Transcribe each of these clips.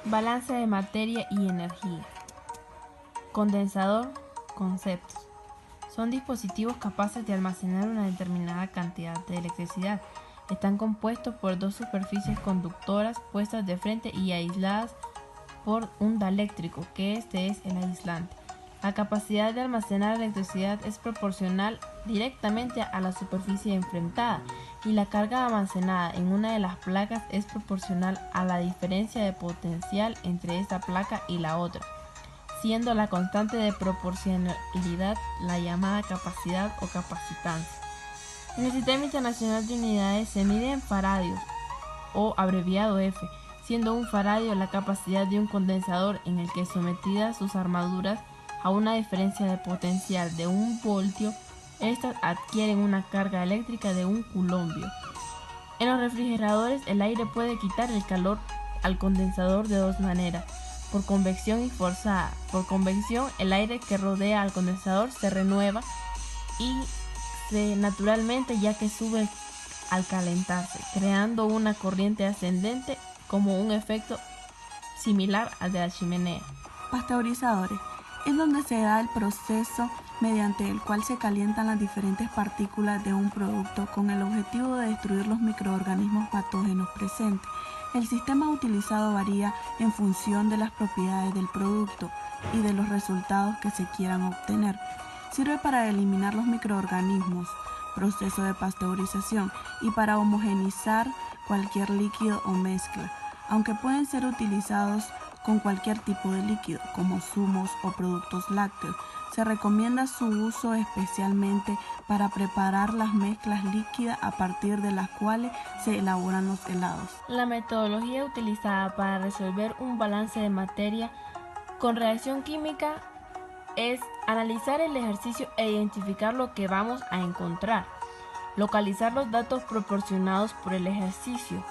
Balance de materia y energía. Condensador, conceptos. Son dispositivos capaces de almacenar una determinada cantidad de electricidad. Están compuestos por dos superficies conductoras puestas de frente y aisladas por un dieléctrico, que este es el aislante. La capacidad de almacenar electricidad es proporcional directamente a la superficie enfrentada, y la carga almacenada en una de las placas es proporcional a la diferencia de potencial entre esta placa y la otra, siendo la constante de proporcionalidad la llamada capacidad o capacitancia. En el Sistema Internacional de Unidades se mide en faradios, o abreviado F, siendo un faradio la capacidad de un condensador en el que, sometidas sus armaduras a una diferencia de potencial de 1 voltio, estas adquieren una carga eléctrica de 1 culombio. En los refrigeradores, el aire puede quitar el calor al condensador de dos maneras: por convección y forzada. Por convección, el aire que rodea al condensador se renueva y naturalmente, ya que sube al calentarse, creando una corriente ascendente como un efecto similar al de la chimenea. Pasteurizadores es donde se da el proceso mediante el cual se calientan las diferentes partículas de un producto con el objetivo de destruir los microorganismos patógenos presentes. El sistema utilizado varía en función de las propiedades del producto y de los resultados que se quieran obtener. Sirve para eliminar los microorganismos, proceso de pasteurización, y para homogeneizar cualquier líquido o mezcla, aunque pueden ser utilizados con cualquier tipo de líquido, como zumos o productos lácteos. Se recomienda su uso especialmente para preparar las mezclas líquidas a partir de las cuales se elaboran los helados. La metodología utilizada para resolver un balance de materia con reacción química es analizar el ejercicio e identificar lo que vamos a encontrar, localizar los datos proporcionados por el ejercicio,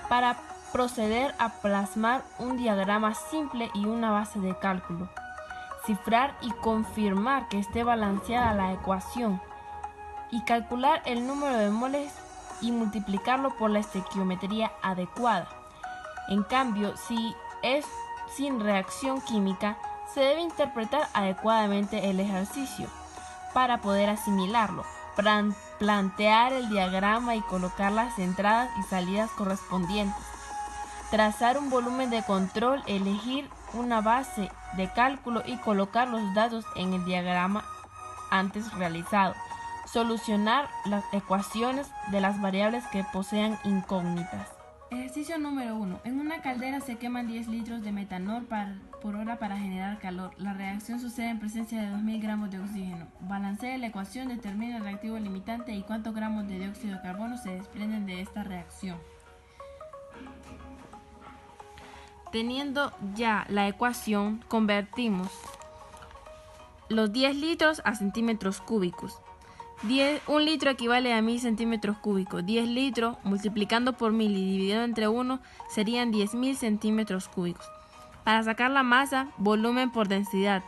para proceder a plasmar un diagrama simple y una base de cálculo, cifrar y confirmar que esté balanceada la ecuación, y calcular el número de moles y multiplicarlo por la estequiometría adecuada. En cambio, si es sin reacción química, se debe interpretar adecuadamente el ejercicio para poder asimilarlo, plantear el diagrama y colocar las entradas y salidas correspondientes, trazar un volumen de control, elegir una base de cálculo y colocar los datos en el diagrama antes realizado, solucionar las ecuaciones de las variables que posean incógnitas. Ejercicio número 1. En una caldera se queman 10 litros de metanol por hora para generar calor. La reacción sucede en presencia de 2000 gramos de oxígeno. Balancee la ecuación, determina el reactivo limitante y cuántos gramos de dióxido de carbono se desprenden de esta reacción. Teniendo ya la ecuación, convertimos los 10 litros a centímetros cúbicos. 1 litro equivale a 1000 centímetros cúbicos. 10 litros multiplicando por 1000 y dividido entre 1 serían 10.000 centímetros cúbicos. Para sacar la masa, volumen por densidad.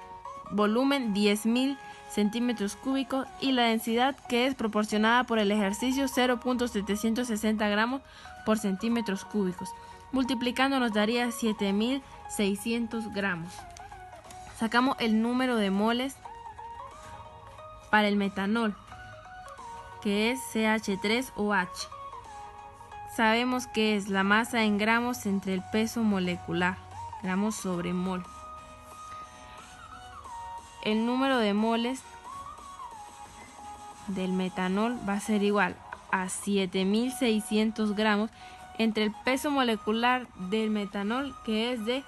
Volumen 10.000 centímetros cúbicos y la densidad, que es proporcionada por el ejercicio, 0.760 gramos por centímetros cúbicos. Multiplicando nos daría 7.600 gramos. Sacamos el número de moles para el metanol, que es CH3OH. Sabemos que es la masa en gramos entre el peso molecular, gramos sobre mol. El número de moles del metanol va a ser igual a 7.600 gramos entre el peso molecular del metanol, que es de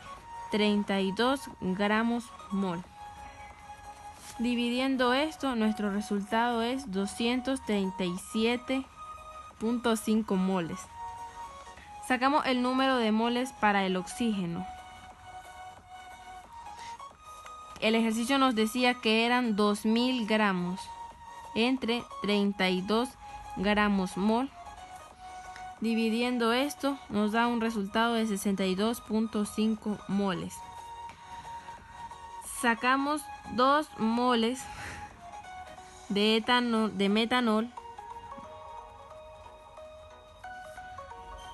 32 gramos mol. Dividiendo esto, nuestro resultado es 237.5 moles. Sacamos el número de moles para el oxígeno. El ejercicio nos decía que eran 2000 gramos entre 32 gramos mol. Dividiendo esto nos da un resultado de 62.5 moles. Sacamos 2 moles de metanol,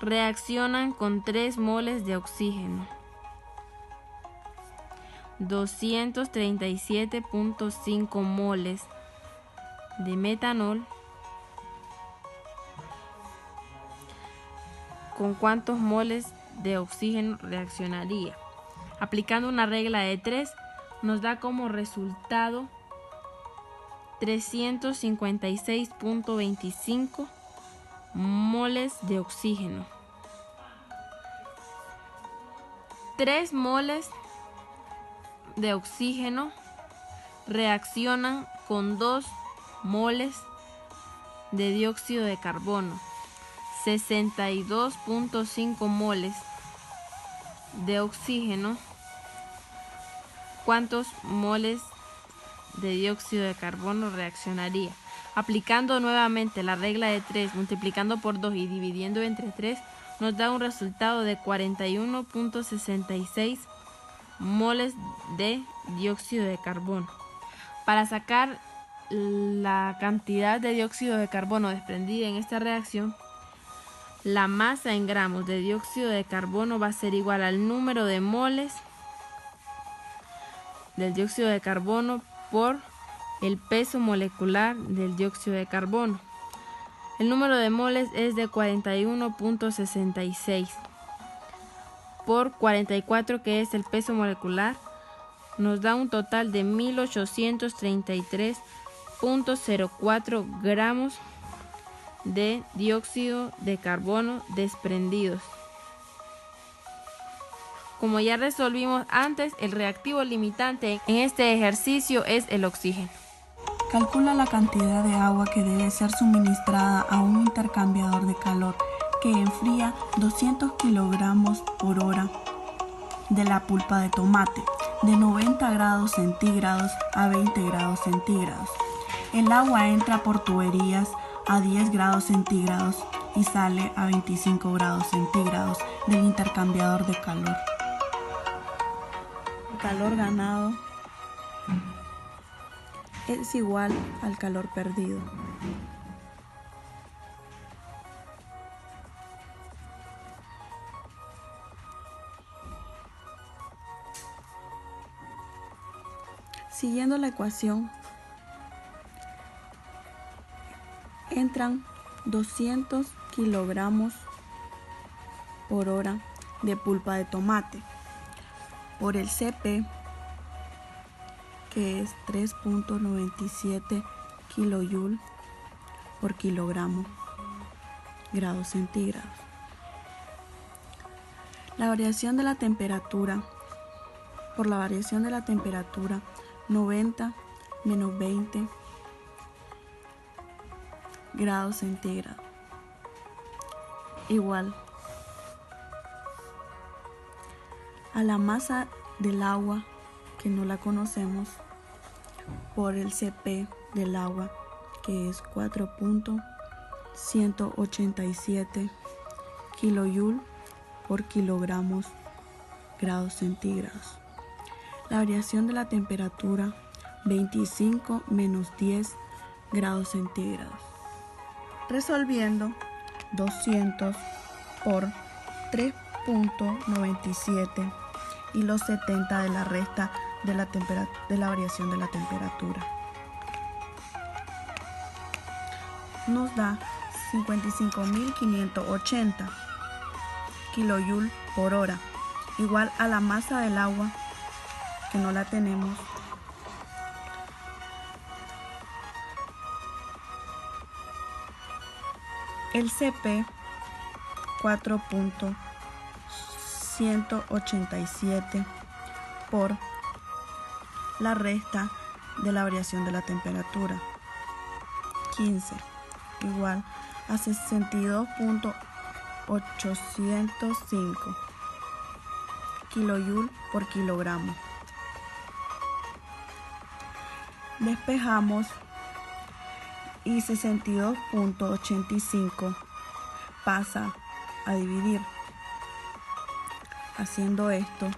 reaccionan con 3 moles de oxígeno. 237.5 moles de metanol, ¿con cuántos moles de oxígeno reaccionaría? Aplicando una regla de 3, nos da como resultado 356.25 moles de oxígeno. 3 moles de oxígeno reaccionan con 2 moles de dióxido de carbono. 62.5 moles de oxígeno. ¿Cuántos moles de dióxido de carbono reaccionaría? Aplicando nuevamente la regla de 3, multiplicando por 2 y dividiendo entre 3, nos da un resultado de 41.66 moles de dióxido de carbono. Para sacar la cantidad de dióxido de carbono desprendida en esta reacción, la masa en gramos de dióxido de carbono va a ser igual al número de moles del dióxido de carbono por el peso molecular del dióxido de carbono. El número de moles es de 41.66 por 44, que es el peso molecular, nos da un total de 1833.04 gramos de dióxido de carbono desprendidos. Como ya resolvimos antes, el reactivo limitante en este ejercicio es el oxígeno. Calcula la cantidad de agua que debe ser suministrada a un intercambiador de calor que enfría 200 kilogramos por hora de la pulpa de tomate, de 90 grados centígrados a 20 grados centígrados. El agua entra por tuberías a 10 grados centígrados y sale a 25 grados centígrados del intercambiador de calor. El calor ganado es igual al calor perdido. Siguiendo la ecuación, entran 200 kilogramos por hora de pulpa de tomate por el CP, que es 3.97 kilojoule por kilogramo grados centígrados. La variación de la temperatura, por la variación de la temperatura, 90 menos 20 grados centígrados, igual a la masa del agua, que no la conocemos, por el CP del agua, que es 4.187 kilojoule por kilogramos grados centígrados. La variación de la temperatura, 25 menos 10 grados centígrados. Resolviendo, 200 por 3.97 y los 70 de la resta de la variación de la temperatura. Nos da 55.580 kilojoule por hora, igual a la masa del agua, que no la tenemos, el CP 4.187 por la resta de la variación de la temperatura, 15, igual a 62.805 kilojoule por kilogramo. Despejamos y 62.85 pasa a dividir. Haciendo esto,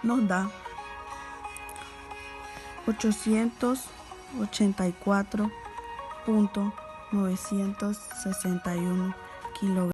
nos da 884.961 kilogramos.